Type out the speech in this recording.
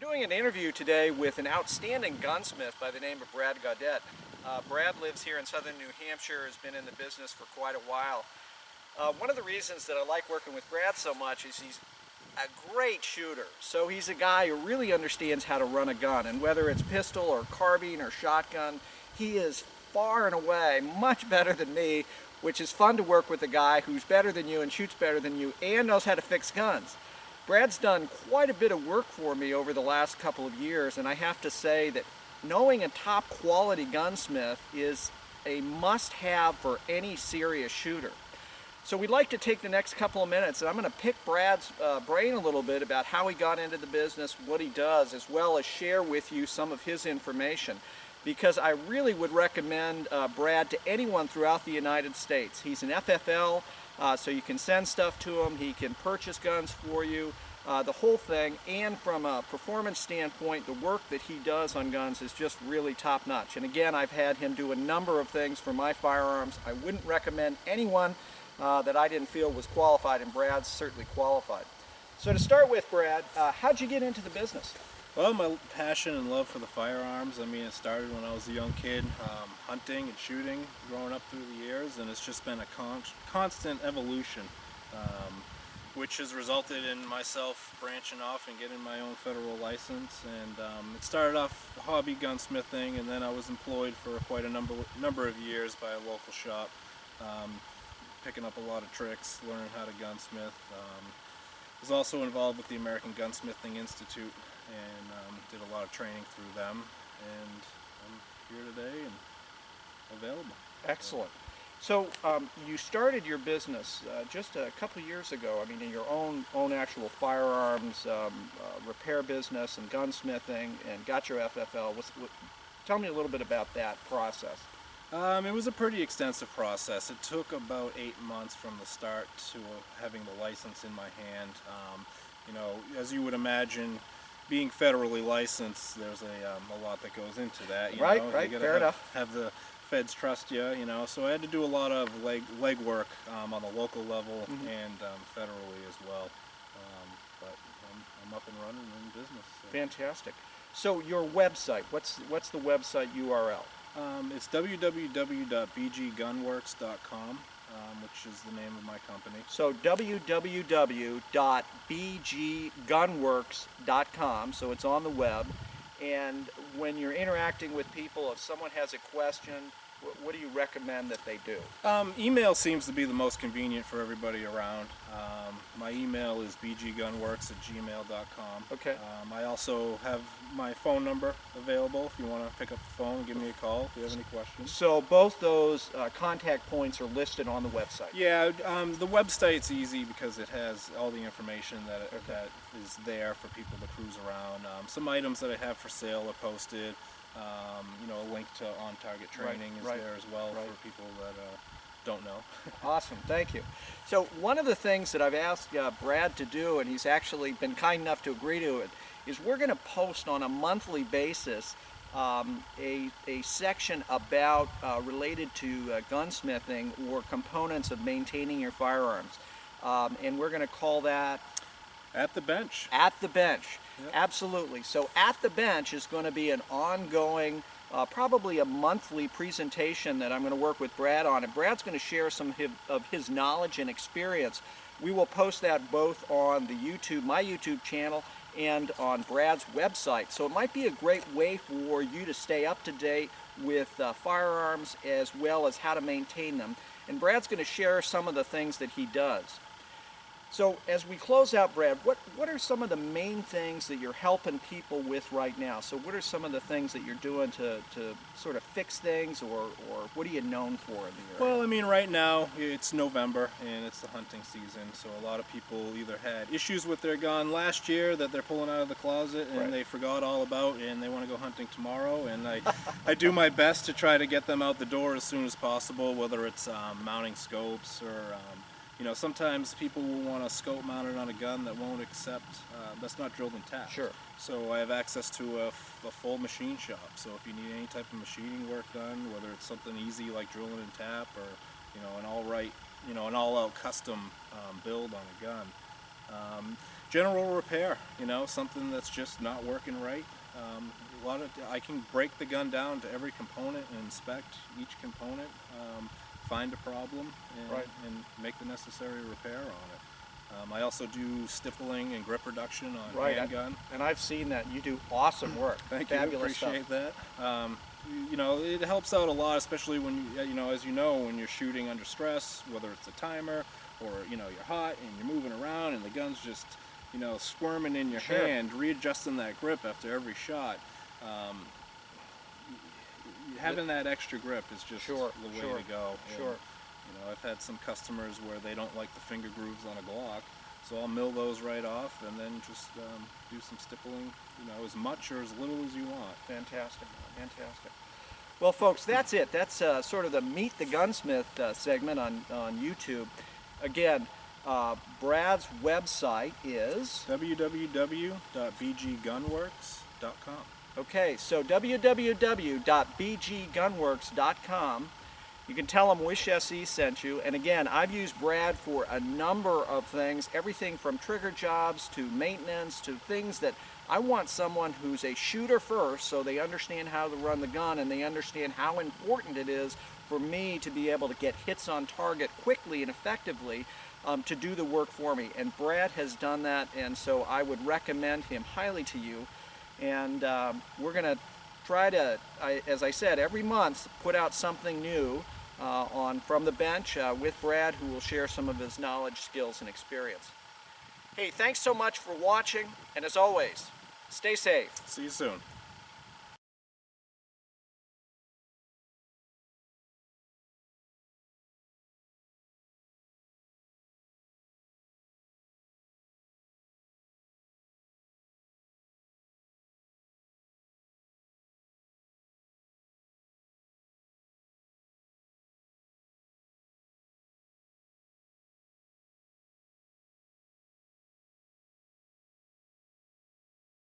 Doing an interview today with an outstanding gunsmith by the name of Brad Gaudet. Brad lives here in southern New Hampshire, has been in the business for quite a while. One of the reasons that I like working with Brad so much is he's a great shooter. So he's a guy who really understands how to run a gun, and whether it's pistol or carbine or shotgun, he is far and away much better than me, which is fun to work with a guy who's better than you and shoots better than you and knows how to fix guns. Brad's done quite a bit of work for me over the last couple of years, and I have to say that knowing a top quality gunsmith is a must-have for any serious shooter. So we'd like to take the next couple of minutes, and I'm going to pick Brad's brain a little bit about how he got into the business, what he does, as well as share with you some of his information, because I really would recommend Brad to anyone throughout the United States. He's an FFL, so you can send stuff to him, he can purchase guns for you, the whole thing, and from a performance standpoint, the work that he does on guns is just really top-notch. And again, I've had him do a number of things for my firearms. I wouldn't recommend anyone that I didn't feel was qualified, and Brad's certainly qualified. So to start with, Brad, how'd you get into the business? Well, my passion and love for the firearms, it started when I was a young kid, hunting and shooting, growing up through the years, and it's just been a constant evolution, which has resulted in myself branching off and getting my own federal license. And it started off hobby gunsmithing, and then I was employed for quite a number of years by a local shop, picking up a lot of tricks, learning how to gunsmith. Was also involved with the American Gunsmithing Institute, and did a lot of training through them, and I'm here today and available. Excellent. So you started your business just a couple of years ago. In your own actual firearms repair business and gunsmithing, and got your FFL. Tell me a little bit about that process. It was a pretty extensive process. It took about 8 months from the start to having the license in my hand. As you would imagine, being federally licensed, there's a lot that goes into that. Right, you fair enough. Have the feds trust you, so I had to do a lot of leg work on the local level and federally as well. But I'm up and running in business. So. Fantastic. So your website, what's the website URL? It's www.bggunworks.com, which is the name of my company. So www.bggunworks.com, so it's on the web. And when you're interacting with people, if someone has a question, what do you recommend that they do? Email seems to be the most convenient for everybody around. My email is bggunworks@gmail.com. Okay. I also have my phone number available if you want to pick up the phone and give me a call if you have any questions. So both those contact points are listed on the website? Yeah, the website's easy because it has all the information that is there for people to cruise around. Some items that I have for sale are posted. A link to on-target training is there as well for people that don't know. Awesome, thank you. So one of the things that I've asked Brad to do, and he's actually been kind enough to agree to it, is we're going to post on a monthly basis a section about related to gunsmithing or components of maintaining your firearms. And we're going to call that At the Bench. At the Bench. Yep. Absolutely. So At the Bench is going to be an ongoing, probably a monthly presentation that I'm going to work with Brad on, and Brad's going to share some of his knowledge and experience. We will post that both on my YouTube channel, and on Brad's website. So it might be a great way for you to stay up to date with firearms as well as how to maintain them. And Brad's going to share some of the things that he does. So as we close out, Brad, what are some of the main things that you're helping people with right now? So what are some of the things that you're doing to sort of fix things, or what are you known for in the area? Well, right now it's November and it's the hunting season, so a lot of people either had issues with their gun last year that they're pulling out of the closet and they forgot all about, and they want to go hunting tomorrow, and I do my best to try to get them out the door as soon as possible, whether it's mounting scopes or sometimes people will want a scope mounted on a gun that won't accept, that's not drilled and tapped. Sure. So I have access to a full machine shop. So if you need any type of machining work done, whether it's something easy like drilling and tap, or an all-out custom build on a gun. general repair, something that's just not working right. I can break the gun down to every component and inspect each component, find a problem, and make the necessary repair on it. I also do stippling and grip reduction on handgun. And I've seen that. You do awesome work. Thank Fabulous you. Appreciate stuff. that. It helps out a lot, especially when as when you're shooting under stress, whether it's a timer or you're hot and you're moving around and the gun's just squirming in your hand, readjusting that grip after every shot. Having that extra grip is just the way to go. Sure. And, I've had some customers where they don't like the finger grooves on a Glock, so I'll mill those right off and then just do some stippling, as much or as little as you want. Fantastic, fantastic. Well, folks, that's it. That's sort of the Meet the Gunsmith segment on YouTube. Again, Brad's website is www.bggunworks.com. Okay, so www.bggunworks.com. You can tell them Wish SE sent you. And again, I've used Brad for a number of things, everything from trigger jobs to maintenance to things that I want someone who's a shooter first, so they understand how to run the gun and they understand how important it is for me to be able to get hits on target quickly and effectively to do the work for me. And Brad has done that, and so I would recommend him highly to you. And we're going to try to, as I said, every month put out something new on From the Bench with Brad, who will share some of his knowledge, skills, and experience. Hey, thanks so much for watching, and as always, stay safe. See you soon.